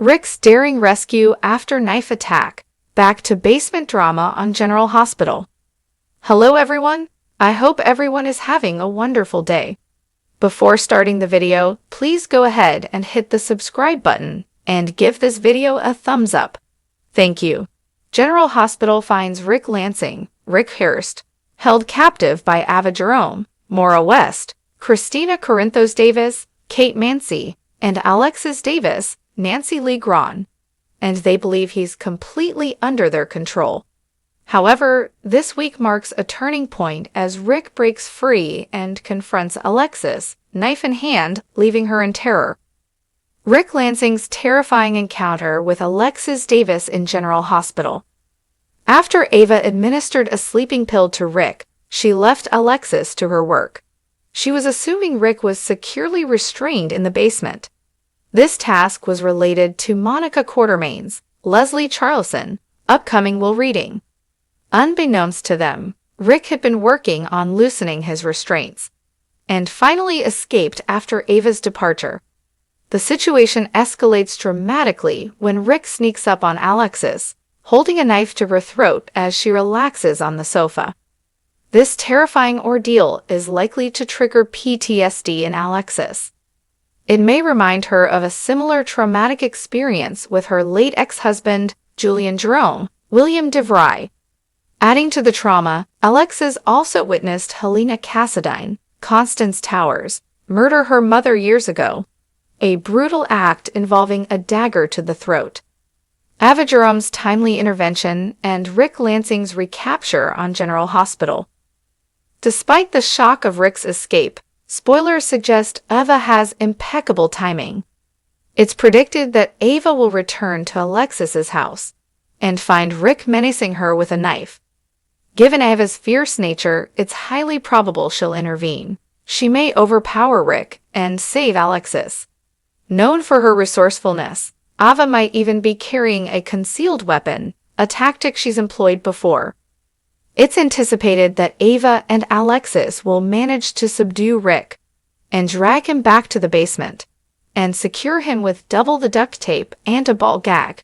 Rick's daring rescue after knife attack. Back to basement drama on General Hospital. Hello everyone, I hope everyone is having a wonderful day. Before starting the video, please go ahead and hit the subscribe button and give this video a thumbs up. Thank you. General Hospital finds Rick Lansing, Rick Hurst, held captive by Ava Jerome, Maura West, Christina Corinthos Davis, Kate Mancy, and Alexis Davis, Nancy Lee Grahn, and they believe he's completely under their control. However, this week marks a turning point as Rick breaks free and confronts Alexis, knife in hand, leaving her in terror. Rick Lansing's terrifying encounter with Alexis Davis in General Hospital. After Ava administered a sleeping pill to Rick, she left Alexis to her work. She was assuming Rick was securely restrained in the basement. This task was related to Monica Quartermain's, Leslie Charleson, upcoming will reading. Unbeknownst to them, Rick had been working on loosening his restraints, and finally escaped after Ava's departure. The situation escalates dramatically when Rick sneaks up on Alexis, holding a knife to her throat as she relaxes on the sofa. This terrifying ordeal is likely to trigger PTSD in Alexis. It may remind her of a similar traumatic experience with her late ex-husband, Julian Jerome, William DeVry. Adding to the trauma, Alexis also witnessed Helena Cassadine, Constance Towers, murder her mother years ago, a brutal act involving a dagger to the throat. Ava Jerome's timely intervention and Rick Lansing's recapture on General Hospital. Despite the shock of Rick's escape, spoilers suggest Ava has impeccable timing. It's predicted that Ava will return to Alexis's house and find Rick menacing her with a knife. Given Ava's fierce nature, it's highly probable she'll intervene. She may overpower Rick and save Alexis. Known for her resourcefulness, Ava might even be carrying a concealed weapon, a tactic she's employed before. It's anticipated that Ava and Alexis will manage to subdue Rick and drag him back to the basement and secure him with double the duct tape and a ball gag.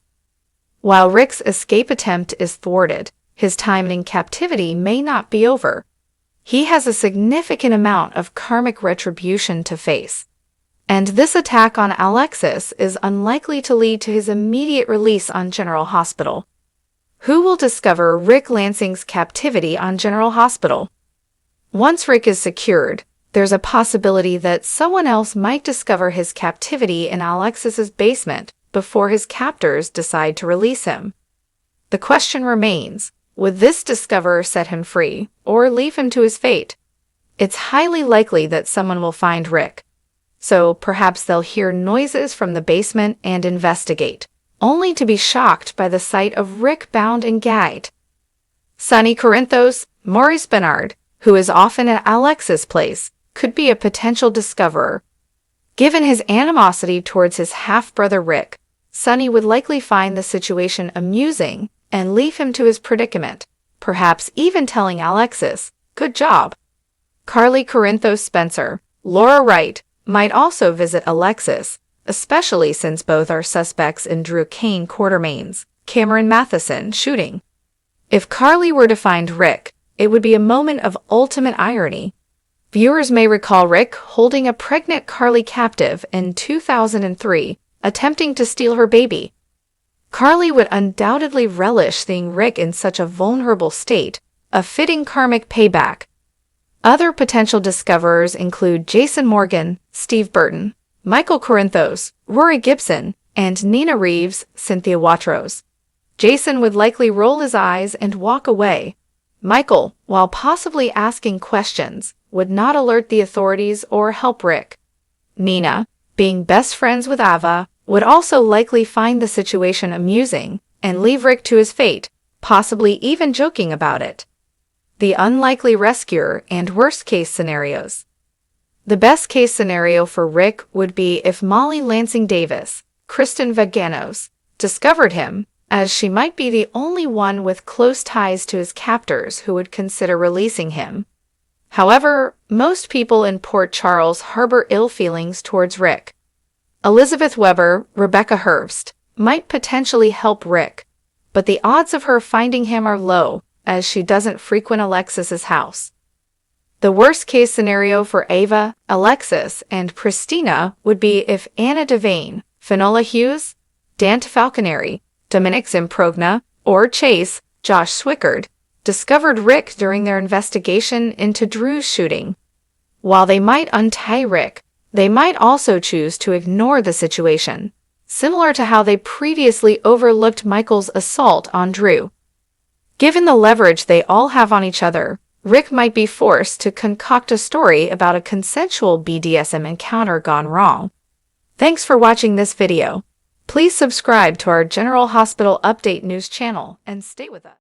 While Rick's escape attempt is thwarted, his time in captivity may not be over. He has a significant amount of karmic retribution to face, and this attack on Alexis is unlikely to lead to his immediate release on General Hospital. Who will discover Rick Lansing's captivity on General Hospital? Once Rick is secured, there's a possibility that someone else might discover his captivity in Alexis's basement before his captors decide to release him. The question remains, would this discoverer set him free or leave him to his fate? It's highly likely that someone will find Rick, so perhaps they'll hear noises from the basement and investigate, only to be shocked by the sight of Rick bound and gagged. Sonny Corinthos, Maurice Bernard, who is often at Alexis' place, could be a potential discoverer. Given his animosity towards his half-brother Rick, Sonny would likely find the situation amusing and leave him to his predicament, perhaps even telling Alexis, "Good job." Carly Corinthos Spencer, Laura Wright, might also visit Alexis, especially since both are suspects in Drew Kane Quartermain's, Cameron Matheson, shooting. If Carly were to find Rick, it would be a moment of ultimate irony. Viewers may recall Rick holding a pregnant Carly captive in 2003, attempting to steal her baby. Carly would undoubtedly relish seeing Rick in such a vulnerable state, a fitting karmic payback. Other potential discoverers include Jason Morgan, Steve Burton, Michael Corinthos, Rory Gibson, and Nina Reeves, Cynthia Watros. Jason would likely roll his eyes and walk away. Michael, while possibly asking questions, would not alert the authorities or help Rick. Nina, being best friends with Ava, would also likely find the situation amusing and leave Rick to his fate, possibly even joking about it. The unlikely rescuer and worst-case scenarios. The best-case scenario for Rick would be if Molly Lansing Davis, Kristen Vaganos, discovered him, as she might be the only one with close ties to his captors who would consider releasing him. However, most people in Port Charles harbor ill feelings towards Rick. Elizabeth Weber, Rebecca Hurst, might potentially help Rick, but the odds of her finding him are low, as she doesn't frequent Alexis's house. The worst-case scenario for Ava, Alexis, and Christina would be if Anna Devane, Finola Hughes, Dante Falconeri, Dominic Zimprogna, or Chase, Josh Swickard, discovered Rick during their investigation into Drew's shooting. While they might untie Rick, they might also choose to ignore the situation, similar to how they previously overlooked Michael's assault on Drew. Given the leverage they all have on each other, Rick might be forced to concoct a story about a consensual BDSM encounter gone wrong. Thanks for watching this video. Please subscribe to our General Hospital Update News channel and stay with us.